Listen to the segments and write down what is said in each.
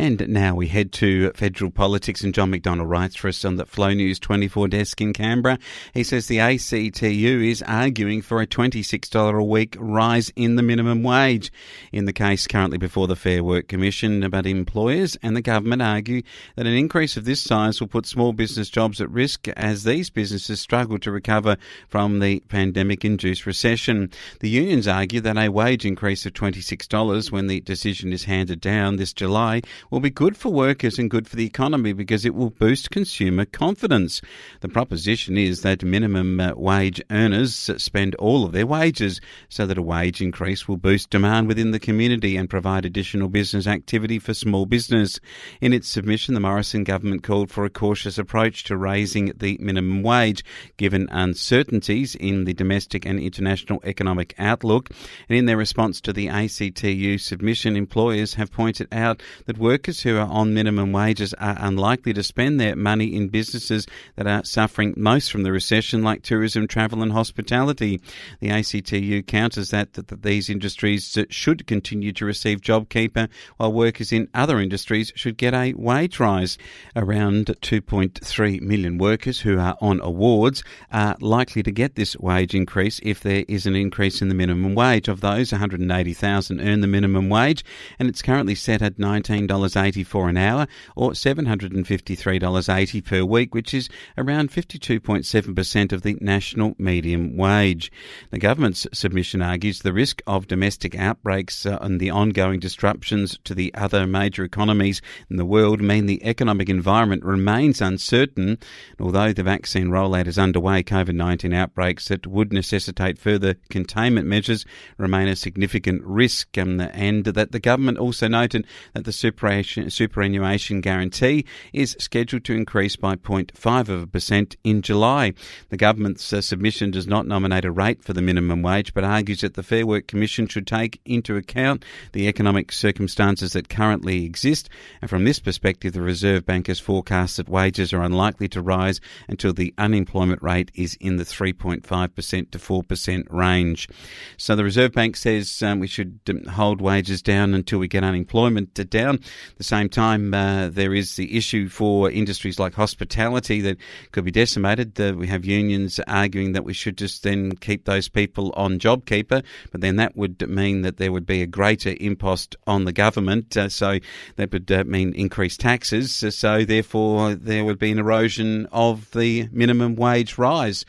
And now we head to federal politics, and John McDonald writes for us on the Flow News 24 desk in Canberra. He says the ACTU is arguing for a $26 a week rise in the minimum wage in the case currently before the Fair Work Commission. But employers and the government argue that an increase of this size will put small business jobs at risk as these businesses struggle to recover from the pandemic-induced recession. The unions argue that a wage increase of $26 when the decision is handed down this July will be good for workers and good for the economy because it will boost consumer confidence. The proposition is that minimum wage earners spend all of their wages so that a wage increase will boost demand within the community and provide additional business activity for small business. In its submission, the Morrison government called for a cautious approach to raising the minimum wage, given uncertainties in the domestic and international economic outlook. And in their response to the ACTU submission, employers have pointed out that workers who are on minimum wages are unlikely to spend their money in businesses that are suffering most from the recession, like tourism, travel and hospitality. The ACTU counters that these industries should continue to receive JobKeeper, while workers in other industries should get a wage rise. Around 2.3 million workers who are on awards are likely to get this wage increase if there is an increase in the minimum wage. Of those, 180,000 earn the minimum wage, and it's currently set at $19.84 an hour or $753.80 per week, which is around 52.7% of the national median wage. The government's submission argues the risk of domestic outbreaks and the ongoing disruptions to the other major economies in the world mean the economic environment remains uncertain. Although the vaccine rollout is underway, COVID-19 outbreaks that would necessitate further containment measures remain a significant risk, and that the government also noted that the superannuation guarantee is scheduled to increase by 0.5% in July. The government's submission does not nominate a rate for the minimum wage, but argues that the Fair Work Commission should take into account the economic circumstances that currently exist. And from this perspective, the Reserve Bank has forecast that wages are unlikely to rise until the unemployment rate is in the 3.5% to 4% range. So the Reserve Bank says we should hold wages down until we get unemployment down. At the same time, there is the issue for industries like hospitality that could be decimated. We have unions arguing that we should just then keep those people on JobKeeper, but then that would mean that there would be a greater impost on the government, so that would mean increased taxes, so therefore there would be an erosion of the minimum wage rise.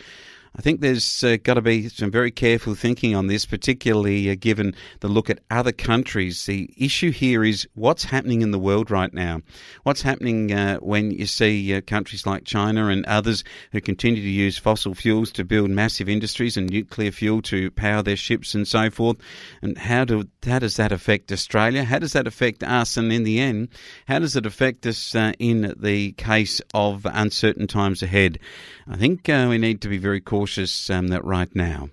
I think there's got to be some very careful thinking on this, particularly given the look at other countries. The issue here is what's happening in the world right now. What's happening when you see countries like China and others who continue to use fossil fuels to build massive industries and nuclear fuel to power their ships and so forth. And how does that affect Australia? How does that affect us? And in the end, how does it affect us in the case of uncertain times ahead? I think we need to be very cautious right now.